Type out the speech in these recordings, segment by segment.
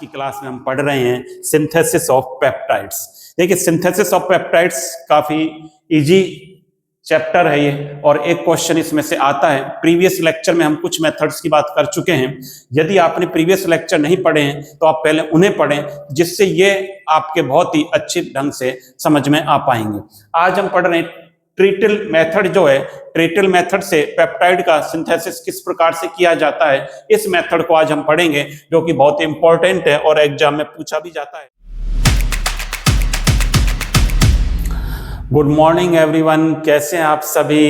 की क्लास में हम पढ़ रहे हैं सिंथेसिस ऑफ पेप्टाइड्स। देखिए सिंथेसिस ऑफ पेप्टाइड्स काफी इजी चैप्टर है ये, और एक क्वेश्चन इसमें से आता है। प्रीवियस लेक्चर में हम कुछ मेथड्स की बात कर चुके हैं। यदि आपने प्रीवियस लेक्चर नहीं पढ़े हैं तो आप पहले उन्हें पढ़ें, जिससे ये आपके बहुत ही अच्छे ढंग से समझ में आ पाएंगे। आज हम पढ़ रहे हैं ट्रिटल मेथड जो है, ट्रिटल मेथड से पेप्टाइड का सिंथेसिस किस प्रकार से किया जाता है, इस मेथड को आज हम पढ़ेंगे, जो कि बहुत इंपॉर्टेंट है और एग्जाम में पूछा भी जाता है। गुड मॉर्निंग एवरीवन, कैसे हैं आप सभी?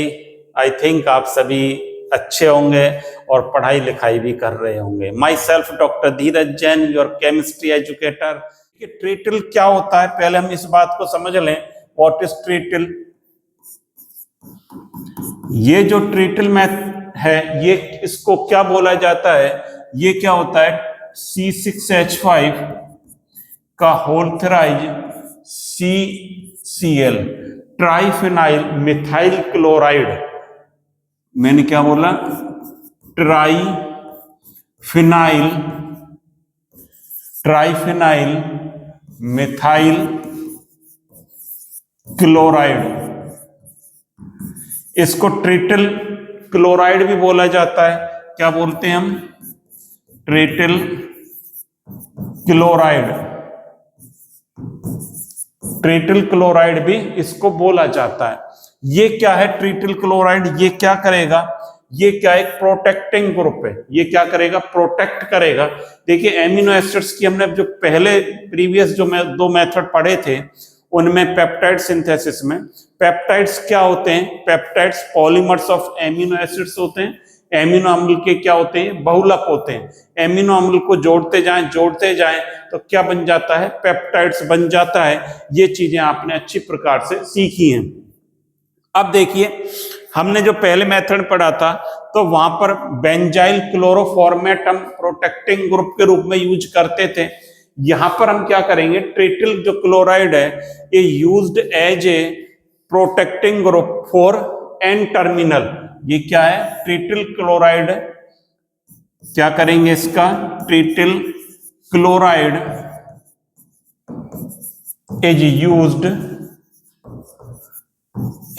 आई थिंक आप सभी अच्छे होंगे और पढ़ाई लिखाई भी कर रहे होंगे। Myself doctor Dheeraj Jain, your chemistry educator. Trityl क्या होता है, पहले हम इस बात को समझ लें। What is trityl? ये जो ट्रिटल मैथ है, ये इसको क्या बोला जाता है? ये क्या होता है? C6H5 का whole thrice CCl, triphenyl methyl chloride. मैंने क्या बोला? Triphenyl methyl chloride. इसको ट्रिटल क्लोराइड भी बोला जाता है। क्या बोलते हैं हम? ट्रिटल क्लोराइड। ट्रिटल क्लोराइड भी इसको बोला जाता है। ये क्या है ट्रिटल क्लोराइड? ये क्या करेगा? ये क्या एक प्रोटेक्टिंग ग्रुप है। ये क्या करेगा? प्रोटेक्ट करेगा। देखिए एमिनो एसिड्स की हमने जो पहले प्रीवियस जो दो मेथड पढ़े थे, उनमें पेप्टाइड सिंथेसिस में पेप्टाइड्स क्या होते हैं? Peptides polymers of amino acids होते हैं। एमिनो अम्ल के क्या होते हैं? बहुलक होते हैं। एमिनो अम्ल को जोड़ते जाएं तो क्या बन जाता है? पेप्टाइड्स बन जाता है। ये चीजें आपने अच्छी प्रकार से सीखी हैं। अब देखिए हमने जो पहले मेथड पढ़ा था, तो वहां पर बेंजाइल क्लोरोफॉर्मेट हम प्रोटेक्टिंग ग्रुप के रूप में यूज करते थे। यहां पर हम क्या करेंगे? ट्रिटल जो क्लोराइड है, ये used as a protecting group for N terminal. ये क्या है? Trityl chloride. क्या करेंगे इसका? Trityl chloride is used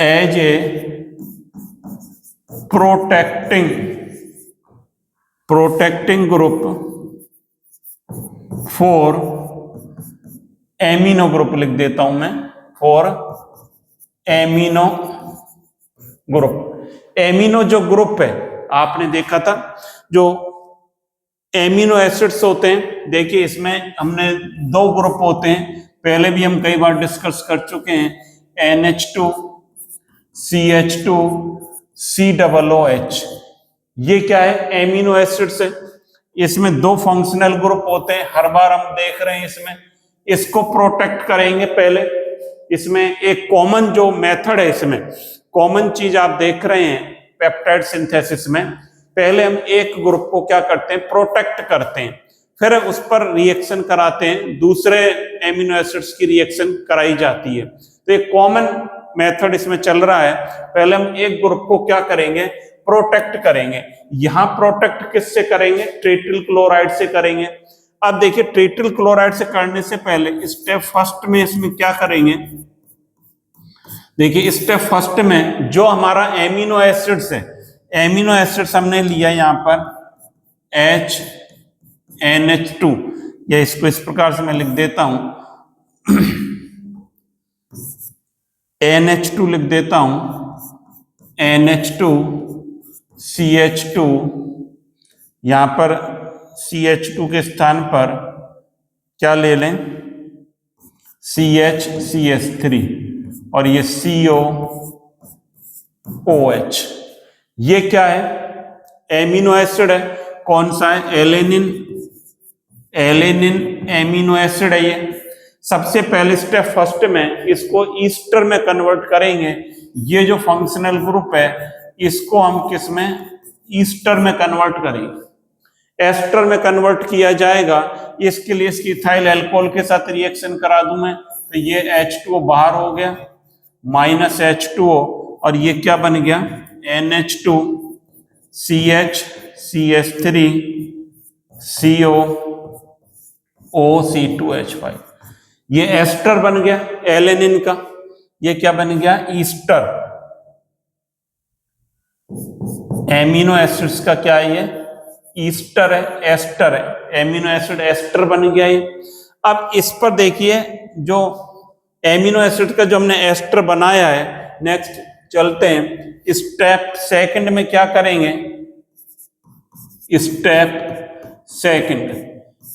as a protecting group for amino group. लिख देता हूं मैं, फॉर एमिनो ग्रुप। एमिनो जो ग्रुप है, आपने देखा था जो एमिनो एसिड्स होते हैं, देखिए इसमें हमने दो ग्रुप होते हैं, पहले भी हम कई बार डिस्कस कर चुके हैं। NH2 CH2 COOH। ये क्या है? एमिनो एसिड्स है। इसमें दो फंक्शनल ग्रुप होते हैं, हर बार हम देख रहे हैं। इसमें इसको प्रोटेक्ट करेंगे पहले। इसमें एक कॉमन जो मेथड है, इसमें कॉमन चीज आप देख रहे हैं पेप्टाइड सिंथेसिस में, पहले हम एक ग्रुप को क्या करते हैं? प्रोटेक्ट करते हैं, फिर उस पर रिएक्शन कराते हैं, दूसरे एमिनो एसिड्स की रिएक्शन कराई जाती है। तो एक कॉमन मेथड इसमें चल रहा है। पहले हम एक ग्रुप को क्या करेंगे? प्रोटेक्ट करेंगे। यहां प्रोटेक्ट किससे करेंगे? ट्रिटल क्लोराइड से करेंगे। अब देखिए ट्रिटल क्लोराइड से करने से पहले स्टेप फर्स्ट में इसमें क्या करेंगे? देखिए स्टेप फर्स्ट में जो हमारा एमिनो एसिड्स है, एमिनो एसिड्स हमने लिया यहां पर NH2, या इसको इस प्रकार से मैं लिख देता हूं NH2 लिख देता हूं, NH2 CH2। यहां पर CH2 के स्थान पर क्या ले लें? CH3, और ये COOH। ये क्या है? एमिनो एसिड है। कौन सा है? एलेनिन एमिनो एसिड है ये। सबसे पहले स्टेप फर्स्ट में इसको ईस्टर में कन्वर्ट करेंगे। ये जो फंक्शनल ग्रुप है, इसको हम किस में? ईस्टर में कन्वर्ट करेंगे। एस्टर में कन्वर्ट किया जाएगा। इसके लिए इसकी इथाइल अल्कोहल के साथ रिएक्शन करा दूं मैं, तो ये H2O बाहर हो गया, माइनस H2O, और ये क्या बन गया? NH2 CH CH3 CO OC2H5। ये एस्टर बन गया एलेनिन का, ये क्या बन गया ईस्टर। एमिनो एसिड्स का क्या है ये ईस्टर है, एस्टर है, एमिनो एसिड एस्टर बन गया ये। अब इस पर देखिए जो एमिनो एसिड का जो हमने एस्टर बनाया है, नेक्स्ट चलते हैं स्टेप सेकंड में क्या करेंगे। स्टेप सेकंड,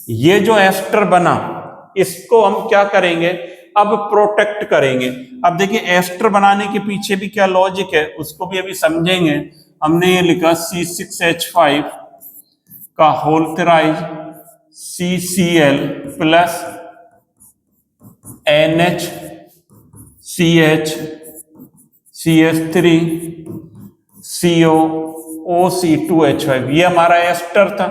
ये जो एस्टर बना इसको हम क्या करेंगे अब प्रोटेक्ट करेंगे। अब देखिए एस्टर बनाने के पीछे भी क्या लॉजिक है उसको भी अभी समझेंगे। हमने ये लिखा C6H5 का होल्थराइज CCl plus NHCH CH3 CO OC2H5, ये हमारा एस्टर था।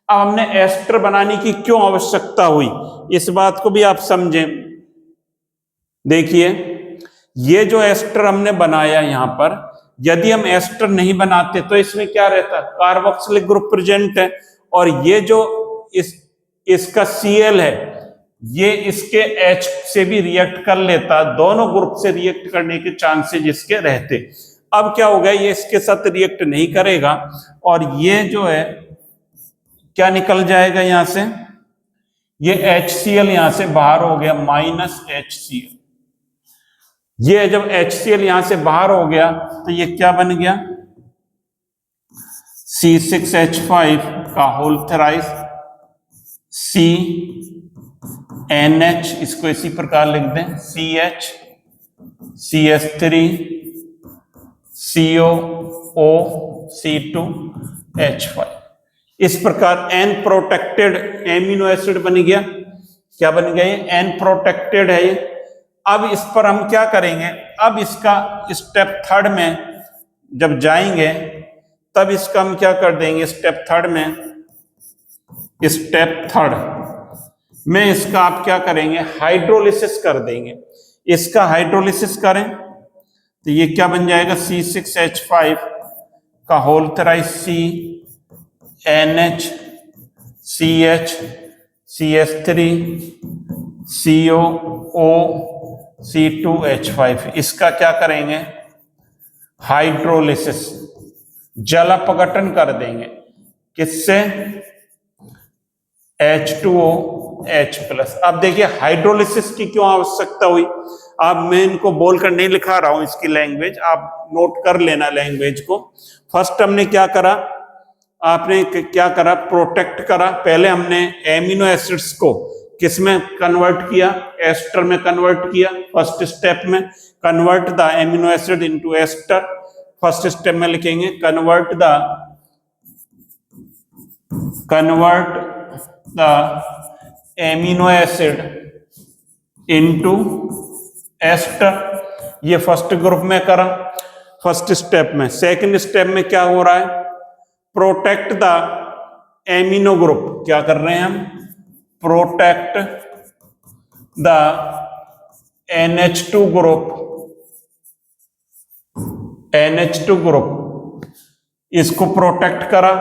अब हमने एस्टर बनाने की क्यों आवश्यकता हुई इस बात को भी आप समझें। देखिए ये जो एस्टर हमने बनाया यहां पर, यदि हम एस्टर नहीं बनाते तो इसमें क्या रहता कार्बोक्सिलिक ग्रुप प्रेजेंट है, और ये जो इसका Cl है ये इसके H से भी रिएक्ट कर लेता, दोनों ग्रुप से रिएक्ट करने के चांसेस इसके रहते। अब क्या हो गया ये इसके साथ रिएक्ट नहीं करेगा और ये जो है क्या निकल जाएगा यहां से, ये HCl यहां से बाहर हो गया -HCl। ये जब HCl यहां से बाहर हो गया तो ये क्या बन गया C6H5 का होल्थराइज CNH, इसको इसी प्रकार लिख दें CH CH3 CO OC2H5। इस प्रकार N प्रोटेक्टेड एमिनो एसिड बन गया। क्या बन गया ये N प्रोटेक्टेड है ये। अब इस पर हम क्या करेंगे, अब इसका स्टेप थर्ड में जब जाएंगे तब इसका हम क्या कर देंगे स्टेप थर्ड में इसका आप क्या करेंगे हाइड्रोलिसिस कर देंगे। इसका हाइड्रोलिसिस करें तो ये क्या बन जाएगा C6H5 का होल्थराइज CNH CH CH3 CO OC2H5। इसका क्या करेंगे हाइड्रोलिसिस, जल अपघटन कर देंगे। किससे H2OH+। अब देखिए हाइड्रोलिसिस की क्यों आवश्यकता हुई। अब मैं इनको बोलकर नहीं लिखा रहा हूं इसकी लैंग्वेज, आप नोट कर लेना लैंग्वेज को। फर्स्ट हमने क्या करा, आपने क्या करा प्रोटेक्ट करा। पहले हमने एमिनो एसिड्स को किस में कन्वर्ट किया एस्टर में कन्वर्ट किया। फर्स्ट स्टेप में convert the amino acid into ester. First step में लिखेंगे convert the amino acid into ester. ये फर्स्ट ग्रुप में करा फर्स्ट स्टेप में। सेकंड स्टेप में क्या हो रहा है प्रोटेक्ट द एमिनो ग्रुप। क्या कर रहे हैं हम प्रोटेक्ट द NH2 ग्रुप, इसको प्रोटेक्ट करा,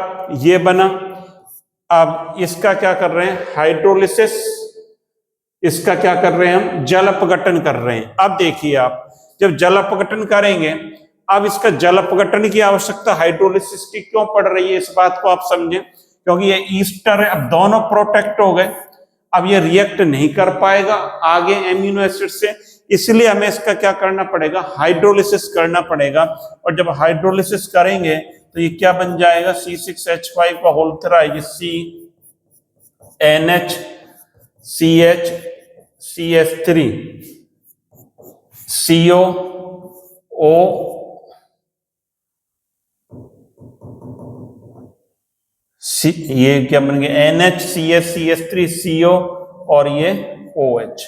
ये बना। अब इसका क्या कर रहे हैं हाइड्रोलिसिस, इसका क्या कर रहे हैं हम जल अपघटन कर रहे हैं। अब देखिए आप जब जल अपघटन करेंगे, अब इसका जल अपघटन की आवश्यकता हाइड्रोलिसिस की क्यों पड़ रही है इस बात को आप समझें। क्योंकि ये ईस्टर है, अब दोनों प्रोटेक्ट हो गए, अब ये रिएक्ट नहीं कर पाएगा आगे एमिनो एसिड से, इसलिए हमें इसका क्या करना पड़ेगा हाइड्रोलिसिस करना पड़ेगा। और जब हाइड्रोलिसिस करेंगे तो ये क्या बन जाएगा C6H5 का होल्थराइज CNH CH CH3 CO O ये क्या बन गया NH CH CH3 CO और ये OH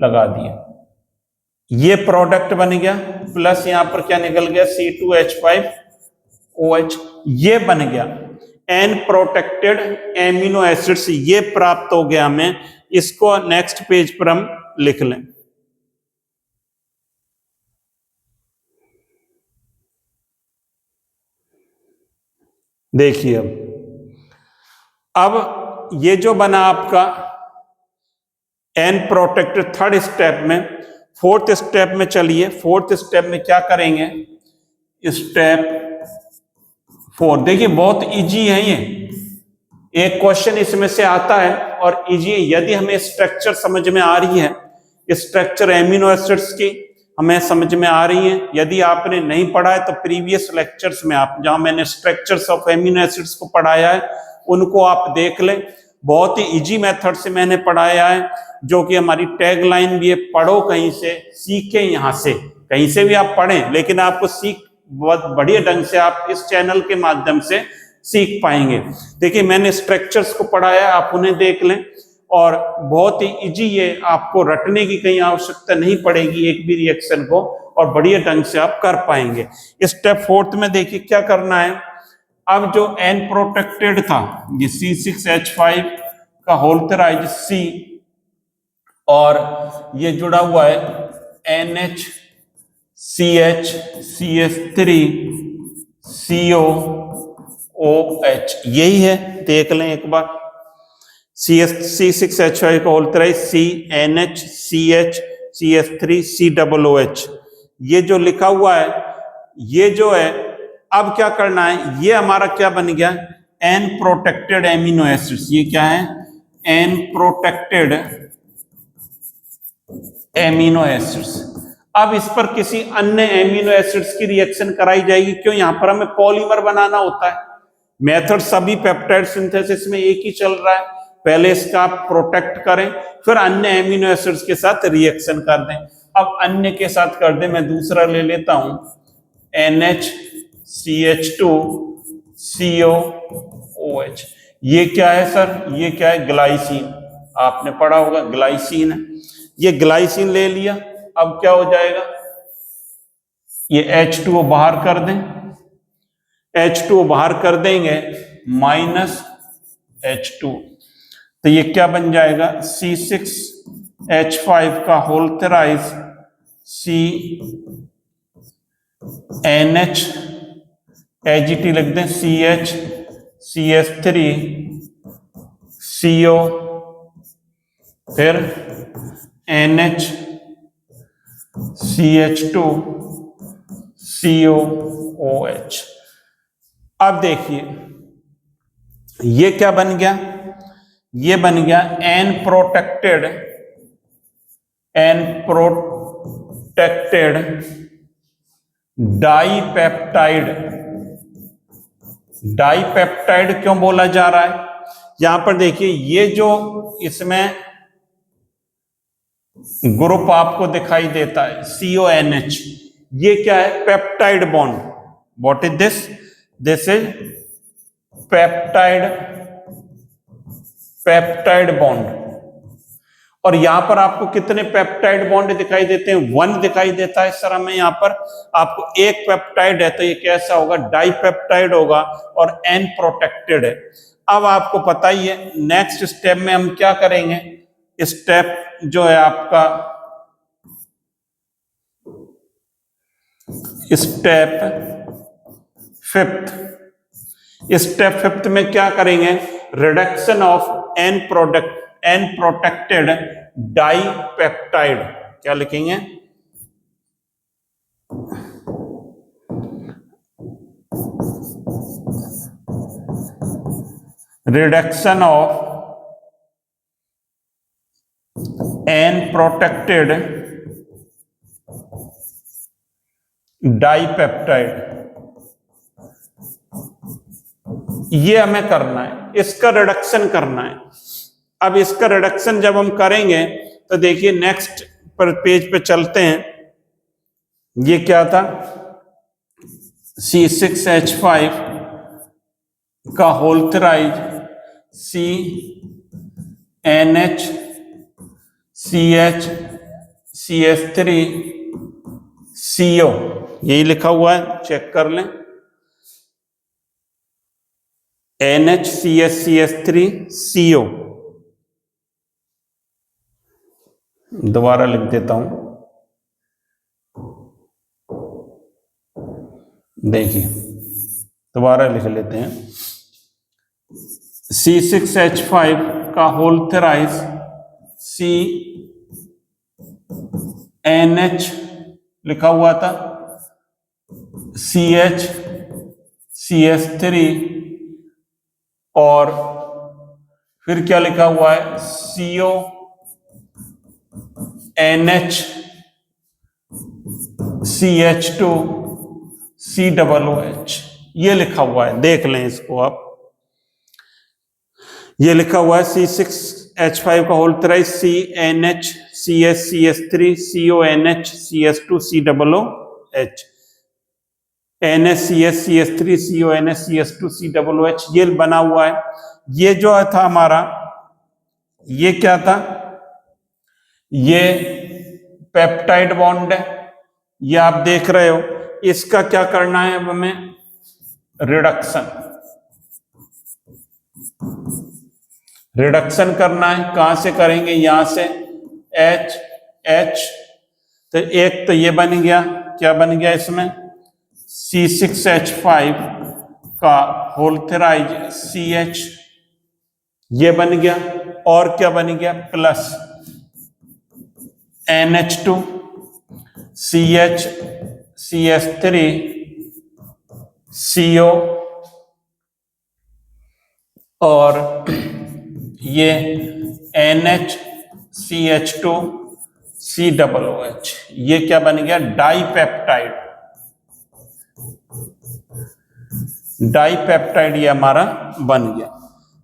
लगा दिया, ये प्रोडक्ट बन गया। प्लस यहां पर क्या निकल गया C2H5OH, ये बन गया N प्रोटेक्टेड एमिनो एसिड्स, ये प्राप्त हो गया हमें। इसको नेक्स्ट पेज पर हम लिख लें। देखिए अब ये जो बना आपका एन प्रोटेक्टेड थर्ड स्टेप में। फोर्थ स्टेप में चलिए, फोर्थ स्टेप में क्या करेंगे, स्टेप 4 देखिए बहुत इजी है ये, एक क्वेश्चन इसमें से आता है और इजी, यदि हमें स्ट्रक्चर समझ में आ रही है, स्ट्रक्चर एमिनो एसिड्स की हमें समझ में आ रही है। यदि आपने नहीं पढ़ा है तो प्रीवियस लेक्चर्स में आप जहां मैंने स्ट्रक्चर्स ऑफ एमिनो एसिड्स को पढ़ाया है उनको आप देख लें, बहुत ही इजी मेथड से मैंने पढ़ाया है, जो कि हमारी टैग लाइन भी है, पढ़ो कहीं से, सीखें यहाँ से, कहीं से भी आप पढ़ें लेकिन आपको सीख बहुत बढ़िया ढंग से आप इस चैनल के माध्यम से सीख पाएंगे। देखिए मैंने स्ट्रक्चर्स को पढ़ाया, आप उन्हें देख लें और बहुत ही इजी, ये आपको रटने की कहीं आवश्यकता नहीं पड़ेगी एक भी रिएक्शन को, और बढ़िया ढंग से आप कर पाएंगे। स्टेप 4 में देखिए क्या करना है, अब जो एन प्रोटेक्टेड था ये C6H5 का होल्टराइज C और ये जुड़ा हुआ है NHCH CH3 COOH, यही है, देख लें एक बार। C6H5 का होल्टराइज C NHCH CH3 COOH, ये जो लिखा हुआ है ये जो है, अब क्या करना है, ये हमारा क्या बन गया, एन प्रोटेक्टेड एमिनो एसिड्स। ये क्या है, एन प्रोटेक्टेड एमिनो एसिड्स। अब इस पर किसी अन्य एमिनो एसिड्स की रिएक्शन कराई जाएगी, क्यों, यहां पर हमें पॉलीमर बनाना होता है। मेथड सभी पेप्टाइड सिंथेसिस में एक ही चल रहा है, पहले इसका आप प्रोटेक्ट करें फिर अन्य एमिनो एसिड्स के साथ रिएक्शन कर दें। अब अन्य के साथ कर दें, मैं दूसरा ले लेता हूं NHCH2 COOH। ये क्या है सर, ये क्या है, ग्लाइसिन, आपने पढ़ा होगा ग्लाइसिन है, ये ग्लाइसिन ले लिया। अब क्या हो जाएगा, ये H2O बाहर कर दें, H2O बाहर कर देंगे -H2, तो ये क्या बन जाएगा, C6H5 का होल्टराइज C NH AGT लिख दें, CH CH3 CO, फिर NH CH2 COOH। अब देखिए ये क्या बन गया, ये बन गया एन प्रोटेक्टेड डाइपेप्टाइड। डाइपेप्टाइड क्यों बोला जा रहा है, यहां पर देखिए ये जो इसमें ग्रुप आपको दिखाई देता है CONH, ये क्या है, peptide bond. What is this, this is peptide bond. और यहां पर आपको कितने पेप्टाइड बॉन्ड दिखाई देते हैं, 1 दिखाई देता है सर हमें। यहां पर आपको एक पेप्टाइड है तो ये कैसा होगा, डाइपेप्टाइड होगा और एन प्रोटेक्टेड है। अब आपको पता ही है नेक्स्ट स्टेप में हम क्या करेंगे, स्टेप जो है आपका स्टेप 5। स्टेप 5 में क्या करेंगे, reduction of N protected dipeptide. क्या लिखेंगे, reduction of N protected dipeptide, ये हमें करना है, इसका रिडक्शन करना है। अब इसका रिडक्शन जब हम करेंगे तो देखिए नेक्स्ट पर पेज पे चलते हैं, ये क्या था, C6H5 का होल्टराइज C NH CH CH3 CO, यही लिखा हुआ है, चेक कर लें, NHCH CH3CO। दोबारा लिख देता हूं, देखिए दोबारा लिख लेते हैं, C6H5 का होल्टराइज C NH लिखा हुआ था, CH CH3 और फिर क्या लिखा हुआ है, CO NH CH2 COOH, ये लिखा हुआ है, देख लें इसको आप। ये लिखा हुआ है C6H5 का whole thrice CNH CS CS3 CONH CS2 COOH, NH CS CS3 CONH CS2 COOH, ये बना हुआ है। ये जो था हमारा, ये क्या था, ये पेप्टाइड बॉन्ड है, ये आप देख रहे हो। इसका क्या करना है अब हमें, रिडक्शन करना है। कहां से करेंगे, यहां से H H, तो एक तो ये बन गया, क्या बन गया इसमें, C6H5 का होल थ्राइज CH, ये बन गया, और क्या बन गया, plus NH2 CH CS3 CO और ये NH CH2 COOH, ये क्या बन गया, डाइपेप्टाइड। डाइपेप्टाइड ये हमारा बन गया।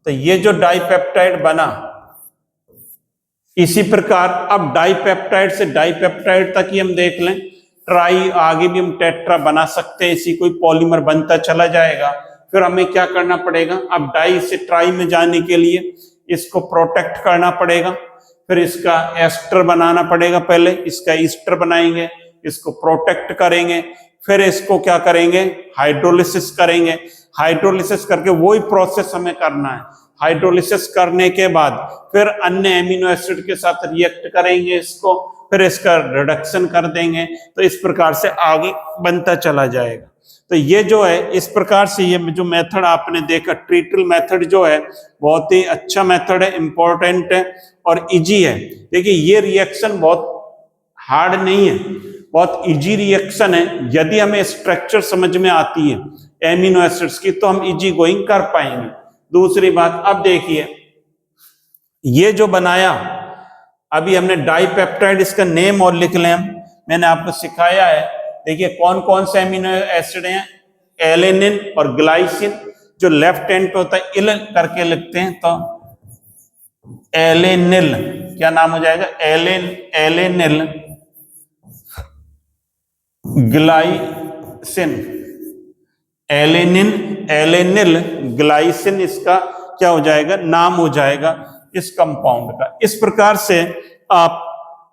तो ये जो डाइपेप्टाइड बना, इसी प्रकार अब डाइपेप्टाइड से डाइपेप्टाइड तक ही हम देख लें, ट्राई, आगे भी हम टेट्रा बना सकते हैं, इसी कोई पॉलीमर बनता चला जाएगा। फिर हमें क्या करना पड़ेगा, अब डाई से ट्राई में जाने के लिए इसको प्रोटेक्ट करना पड़ेगा, फिर इसका एस्टर बनाना पड़ेगा, पहले इसका ईस्टर बनाएंगे, इसको प्रोटेक्ट करेंगे, फिर इसको क्या करेंगे, हाइड्रोलिसिस करेंगे। हाइड्रोलिसिस करके वही प्रोसेस हमें करना है। हाइड्रोलिसिस करने के बाद फिर अन्य एमिनो एसिड के साथ रिएक्ट करेंगे इसको, फिर इसका रिडक्शन कर देंगे। तो इस प्रकार से आगे बनता चला जाएगा। तो ये जो है, इस प्रकार से ये जो मेथड आपने देखा, ट्रीटल मेथड जो है, बहुत ही अच्छा मेथड है, इंपॉर्टेंट है और इजी है। देखिए ये रिएक्शन बहुत हार्ड नहीं है, बहुत इजी रिएक्शन है। यदि हमें स्ट्रक्चर समझ में आती है एमिनो एसिड्स की, तो हम इजी गोइंग कर पाएंगे। दूसरी बात, अब देखिए ये जो बनाया अभी हमने डाइपेप्टाइड, इसका नेम और लिख लें हम, मैंने आपको सिखाया है। देखिए कौन कौन से एमिनो एसिड हैं, एलेनिन और ग्लाइसिन। जो लेफ्ट हैंड पे होता है इल करके लिखते हैं, तो एलेनिल, क्या नाम हो जाएगा, एलेनिल ग्लाइसिन, एलेनिन एलेनिल ग्लाइसिन, इसका क्या हो जाएगा, नाम हो जाएगा इस कंपाउंड का। इस प्रकार से आप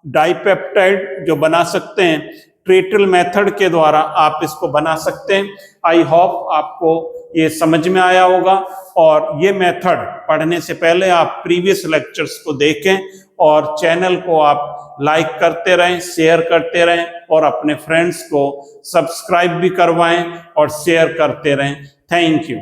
डाइपेप्टाइड जो बना सकते हैं, ट्रीटल मेथड के द्वारा आप इसको बना सकते हैं। आई होप आपको ये समझ में आया होगा। और ये मेथड पढ़ने से पहले आप प्रीवियस लेक्चर्स को देखें और चैनल को आप लाइक करते रहें, शेयर करते रहें और अपने फ्रेंड्स को सब्सक्राइब भी करवाएं और शेयर करते रहें। Thank you.